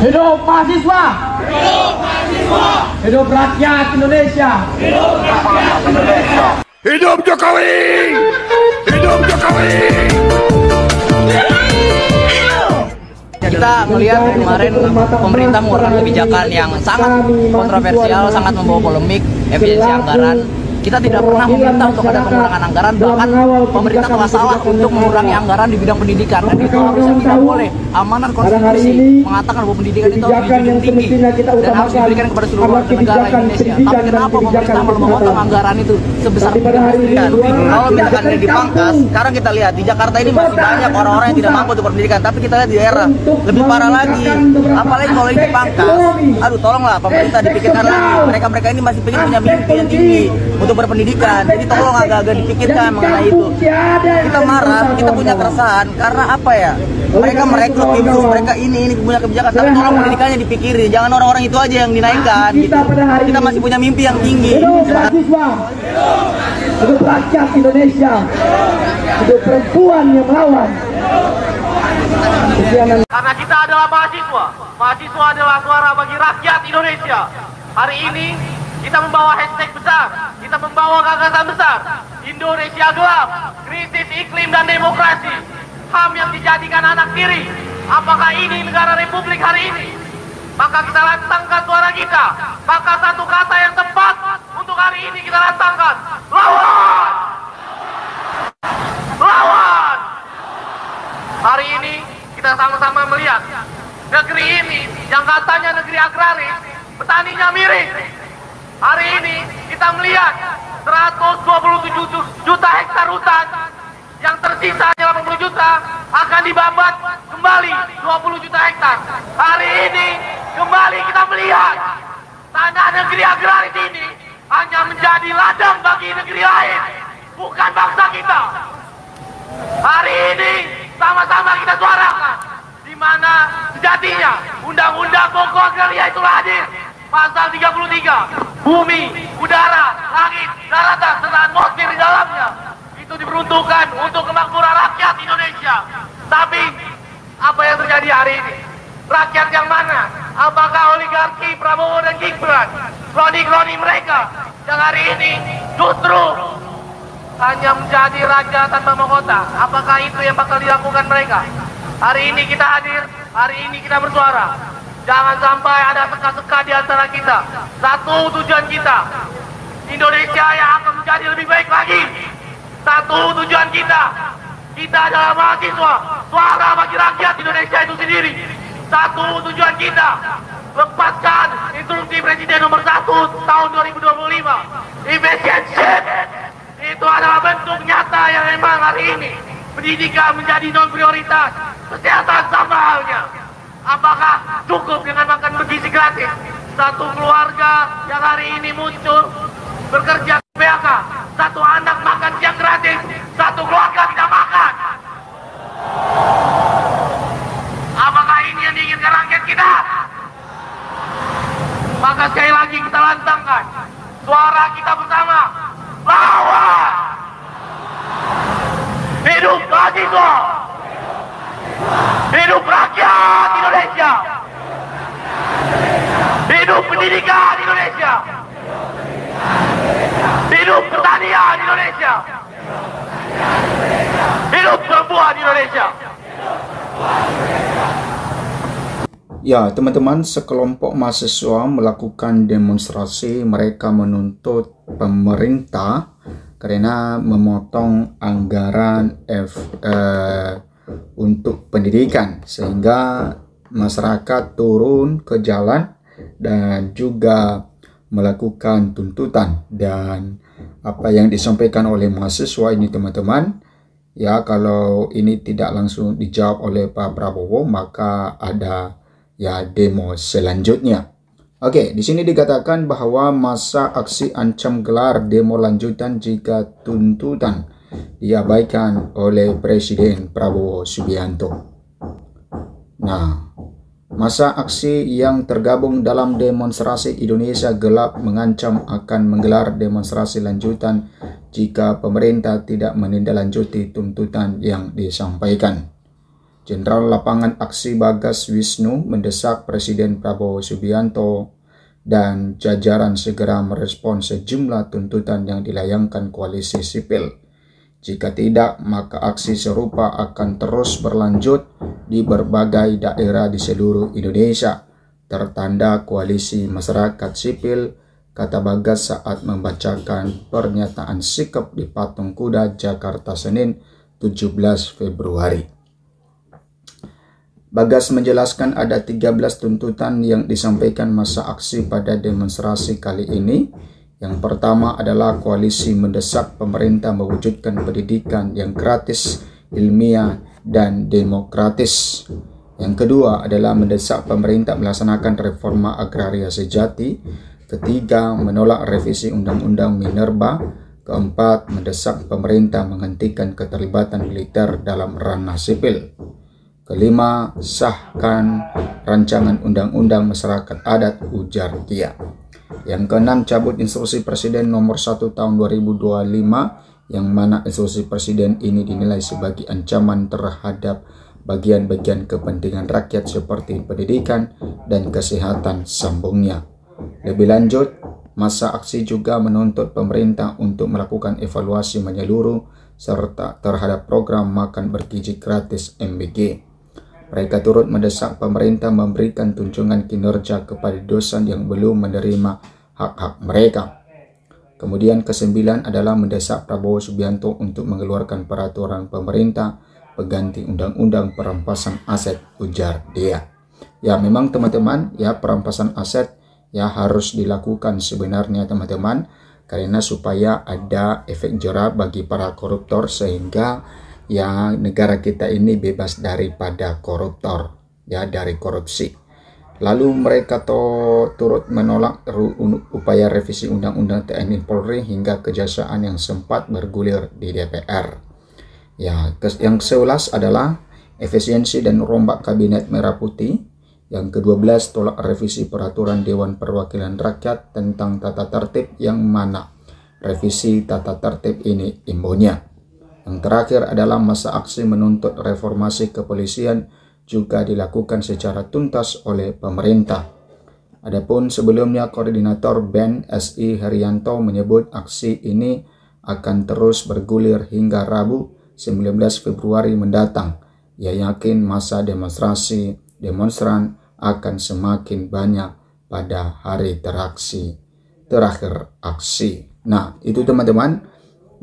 Hidup mahasiswa! Hidup mahasiswa! Hidup rakyat Indonesia! Hidup rakyat Indonesia! Hidup Jokowi! Hidup Jokowi! Kita melihat kemarin pemerintah mengeluarkan kebijakan yang sangat kontroversial, sangat membawa polemik, efisiensi anggaran. Kita tidak pernah meminta untuk ada pengurangan anggaran, bahkan pemerintah telah salah untuk mengurangi anggaran di bidang pendidikan, dan itu harusnya tidak boleh. Amanat konstitusi mengatakan bahwa pendidikan itu harus dijunjung tinggi dan harus diberikan kepada seluruh warga negara Indonesia. Tapi kenapa pemerintah malah memotong anggaran itu sebesar 3 triliun? Kalau misalkan ini dipangkas, sekarang kita lihat di Jakarta ini masih banyak orang-orang yang tidak mampu untuk pendidikan, tapi kita lihat di daerah lebih parah lagi. Apalagi kalau ini dipangkas, aduh tolonglah pemerintah dipikirkan lagi. Mereka ini masih ingin punya mimpi yang tinggi untuk berpendidikan, jadi tolong agak-agak dipikirkan mengenai itu. Kita marah, kita punya keresahan karena apa ya? Mereka merekrut tim sus, mereka ini punya kebijakan, tapi tolong pendidikannya dipikirin, jangan orang-orang itu aja yang dinaikkan. Gitu. Kita masih punya mimpi yang tinggi. Hidup mahasiswa, hidup rakyat Indonesia, hidup perempuan yang melawan. Karena kita adalah mahasiswa, mahasiswa adalah suara bagi rakyat Indonesia. Hari ini kita membawa hashtag besar, kita membawa gagasan besar, Indonesia gelap, krisis iklim dan demokrasi, HAM yang dijadikan anak tiri. Apakah ini negara republik hari ini? Maka kita lantangkan suara kita, maka satu kata yang tepat untuk hari ini kita lantangkan, lawan! Lawan! Hari ini kita sama-sama melihat negeri ini yang katanya negeri agraris, petaninya miring. Hari ini kita melihat 127 juta hektar hutan yang tersisa 80 juta akan dibabat kembali 20 juta hektar. Hari ini kembali kita melihat tanah negeri agraris ini hanya menjadi ladang bagi negeri lain, bukan bangsa kita. Hari ini sama-sama kita suarakan di mana sejatinya Undang-Undang Pokok Agraria itu hadir. Pasal 33, bumi, udara, langit, daratan, serta atmosfer di dalamnya itu diperuntukkan untuk kemakmuran rakyat Indonesia. Tapi apa yang terjadi hari ini? Rakyat yang mana? Apakah oligarki Prabowo dan Gibran, kroni-kroni mereka yang hari ini justru hanya menjadi raja tanpa mahkota? Apakah itu yang bakal dilakukan mereka? Hari ini kita hadir, hari ini kita bersuara. Jangan sampai ada seka-seka di antara kita. Satu tujuan kita, Indonesia yang akan menjadi lebih baik lagi. Satu tujuan kita adalah mahasiswa, suara bagi rakyat Indonesia itu sendiri. Satu tujuan kita, lepaskan instruksi Presiden nomor 1 tahun 2025. Efisiensi itu adalah bentuk nyata yang memang hari ini pendidikan menjadi non prioritas. Kesehatan sama halnya. Apakah cukup dengan makan bergizi gratis? Satu keluarga yang hari ini muncul bekerja PHK, satu anak makan siang gratis, satu keluarga tidak makan. Apakah ini yang diinginkan rakyat kita? Maka sekali lagi kita lantangkan suara kita bersama, lawan! Hidup mahasiswa! Hidup rakyat Indonesia! Hidup pendidikan Indonesia! Hidup pertanian Indonesia! Hidup perempuan Indonesia! Ya, teman-teman, sekelompok mahasiswa melakukan demonstrasi. Mereka menuntut pemerintah karena memotong anggaran untuk pendidikan, sehingga masyarakat turun ke jalan dan juga melakukan tuntutan. Dan apa yang disampaikan oleh mahasiswa ini, teman-teman, ya, kalau ini tidak langsung dijawab oleh Pak Prabowo, maka ada ya demo selanjutnya. Oke, di sini dikatakan bahwa masa aksi ancam gelar demo lanjutan jika tuntutan diabaikan oleh Presiden Prabowo Subianto. Nah, masa aksi yang tergabung dalam demonstrasi Indonesia Gelap mengancam akan menggelar demonstrasi lanjutan jika pemerintah tidak menindaklanjuti tuntutan yang disampaikan. Jenderal Lapangan Aksi Bagas Wisnu mendesak Presiden Prabowo Subianto dan jajaran segera merespon sejumlah tuntutan yang dilayangkan koalisi sipil. Jika tidak, maka aksi serupa akan terus berlanjut di berbagai daerah di seluruh Indonesia. Tertanda Koalisi Masyarakat Sipil, kata Bagas saat membacakan pernyataan sikap di Patung Kuda, Jakarta, Senin 17 Februari. Bagas menjelaskan ada 13 tuntutan yang disampaikan masa aksi pada demonstrasi kali ini. Yang pertama adalah koalisi mendesak pemerintah mewujudkan pendidikan yang gratis, ilmiah, dan demokratis. Yang kedua adalah mendesak pemerintah melaksanakan reforma agraria sejati. Ketiga, menolak revisi Undang-Undang Minerba. Keempat, mendesak pemerintah menghentikan keterlibatan militer dalam ranah sipil. Kelima, sahkan rancangan Undang-Undang Masyarakat Adat, ujar dia. Yang keenam, cabut instruksi Presiden nomor 1 tahun 2025 yang mana instruksi Presiden ini dinilai sebagai ancaman terhadap bagian-bagian kepentingan rakyat seperti pendidikan dan kesehatan, sambungnya. Lebih lanjut, masa aksi juga menuntut pemerintah untuk melakukan evaluasi menyeluruh serta terhadap program makan bergizi gratis MBG. Mereka turut mendesak pemerintah memberikan tunjangan kinerja kepada dosen yang belum menerima hak-hak mereka. Kemudian kesembilan adalah mendesak Prabowo Subianto untuk mengeluarkan peraturan pemerintah pengganti undang-undang perampasan aset, ujar dia. Ya memang teman-teman, ya perampasan aset ya harus dilakukan sebenarnya teman-teman, karena supaya ada efek jerah bagi para koruptor sehingga ya negara kita ini bebas daripada koruptor, ya dari korupsi. Lalu mereka turut menolak upaya revisi Undang-Undang TNI Polri hingga kejaksaan yang sempat bergulir di DPR. Ya, yang ke-11 adalah efisiensi dan rombak Kabinet Merah Putih. Yang ke-12 tolak revisi peraturan Dewan Perwakilan Rakyat tentang tata tertib yang mana revisi tata tertib ini imbunya. Yang terakhir adalah masa aksi menuntut reformasi kepolisian juga dilakukan secara tuntas oleh pemerintah. Adapun sebelumnya Koordinator BEN SI Herianto menyebut aksi ini akan terus bergulir hingga Rabu 19 Februari mendatang. Ia yakin masa demonstran akan semakin banyak pada hari terakhir aksi. Nah, itu teman-teman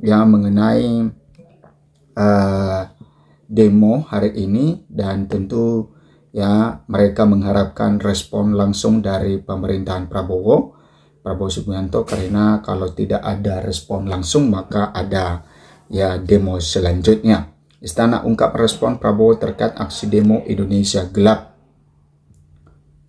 yang mengenai demo hari ini, dan tentu ya mereka mengharapkan respon langsung dari pemerintahan Prabowo Subianto, karena kalau tidak ada respon langsung maka ada ya demo selanjutnya. Istana ungkap respon Prabowo terkait aksi demo Indonesia Gelap.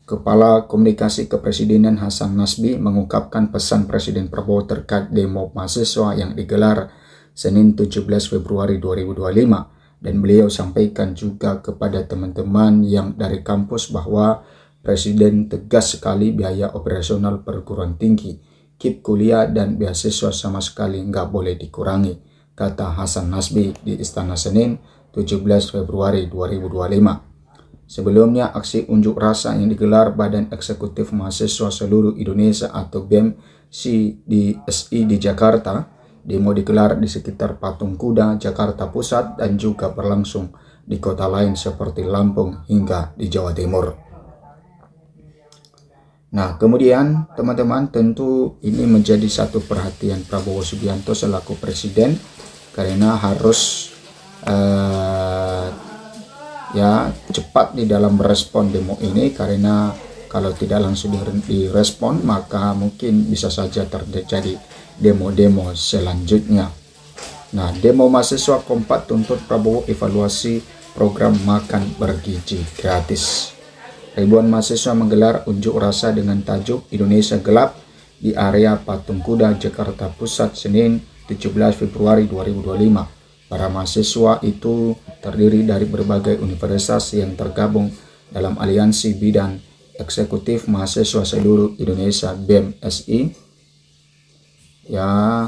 Kepala Komunikasi Kepresidenan Hasan Nasbi mengungkapkan pesan Presiden Prabowo terkait demo mahasiswa yang digelar Senin 17 Februari 2025, dan beliau sampaikan juga kepada teman-teman yang dari kampus bahwa Presiden tegas sekali biaya operasional perguruan tinggi, KIP kuliah dan beasiswa sama sekali nggak boleh dikurangi, kata Hasan Nasbi di Istana Senin 17 Februari 2025. Sebelumnya, aksi unjuk rasa yang digelar Badan Eksekutif Mahasiswa Seluruh Indonesia atau BEM SI di Jakarta. Demo digelar di sekitar Patung Kuda, Jakarta Pusat, dan juga berlangsung di kota lain seperti Lampung hingga di Jawa Timur. Nah, kemudian teman-teman, tentu ini menjadi satu perhatian Prabowo Subianto selaku presiden, karena harus ya cepat di dalam merespon demo ini, karena kalau tidak langsung direspon maka mungkin bisa saja terjadi demo-demo selanjutnya. Nah, demo mahasiswa kompak tuntut Prabowo evaluasi program makan bergizi gratis. Ribuan mahasiswa menggelar unjuk rasa dengan tajuk Indonesia Gelap di area Patung Kuda, Jakarta Pusat, Senin 17 Februari 2025. Para mahasiswa itu terdiri dari berbagai universitas yang tergabung dalam Aliansi Bidang Eksekutif Mahasiswa Seluruh Indonesia BEM SI. Ya,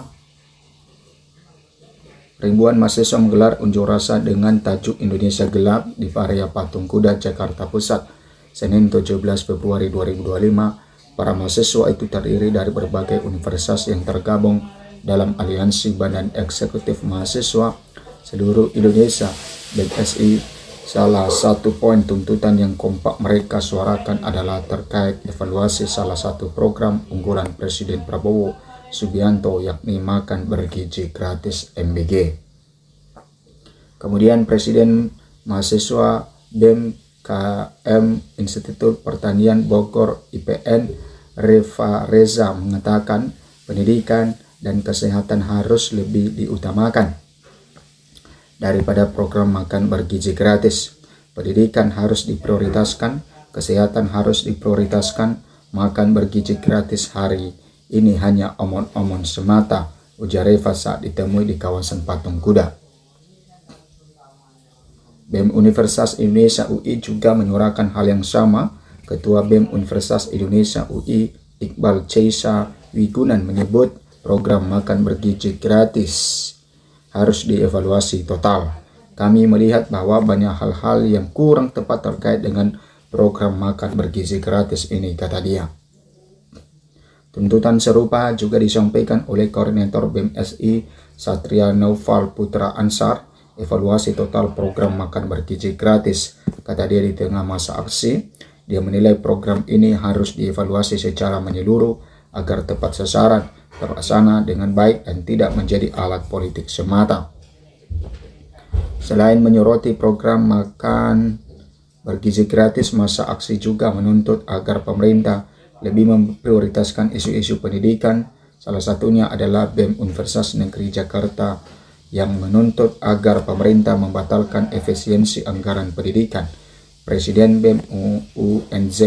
ribuan mahasiswa menggelar unjuk rasa dengan tajuk Indonesia Gelap di area Patung Kuda, Jakarta Pusat, Senin 17 Februari 2025. Para mahasiswa itu terdiri dari berbagai universitas yang tergabung dalam Aliansi Badan Eksekutif Mahasiswa Seluruh Indonesia (BEMSI). Salah satu poin tuntutan yang kompak mereka suarakan adalah terkait evaluasi salah satu program unggulan Presiden Prabowo Subianto, yakni makan bergizi gratis MBG. Kemudian Presiden Mahasiswa BEM KM Institut Pertanian Bogor IPN Reva Reza mengatakan pendidikan dan kesehatan harus lebih diutamakan daripada program makan bergizi gratis. Pendidikan harus diprioritaskan, kesehatan harus diprioritaskan, makan bergizi gratis hari ini hanya omon-omon semata, ujar Reva saat ditemui di kawasan Patung Kuda. BEM Universitas Indonesia UI juga menyuarakan hal yang sama. Ketua BEM Universitas Indonesia UI Iqbal Ceisa Wigunan menyebut program makan bergizi gratis harus dievaluasi total. Kami melihat bahwa banyak hal-hal yang kurang tepat terkait dengan program makan bergizi gratis ini, kata dia. Tuntutan serupa juga disampaikan oleh Koordinator BEMSI Satria Naufal Putra Ansar. Evaluasi total program makan bergizi gratis, kata dia di tengah masa aksi. Dia menilai program ini harus dievaluasi secara menyeluruh agar tepat sasaran, terlaksana dengan baik dan tidak menjadi alat politik semata. Selain menyoroti program makan bergizi gratis, masa aksi juga menuntut agar pemerintah lebih memprioritaskan isu-isu pendidikan. Salah satunya adalah BEM Universitas Negeri Jakarta yang menuntut agar pemerintah membatalkan efisiensi anggaran pendidikan. Presiden BEM UNZ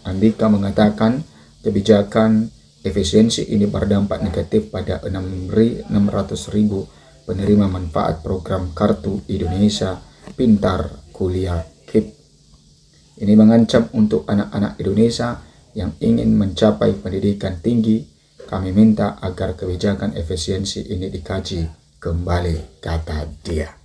Andika mengatakan kebijakan efisiensi ini berdampak negatif pada 600.000 penerima manfaat program Kartu Indonesia Pintar Kuliah KIP. Ini mengancam untuk anak-anak Indonesia yang ingin mencapai pendidikan tinggi. Kami minta agar kebijakan efisiensi ini dikaji kembali, kata dia.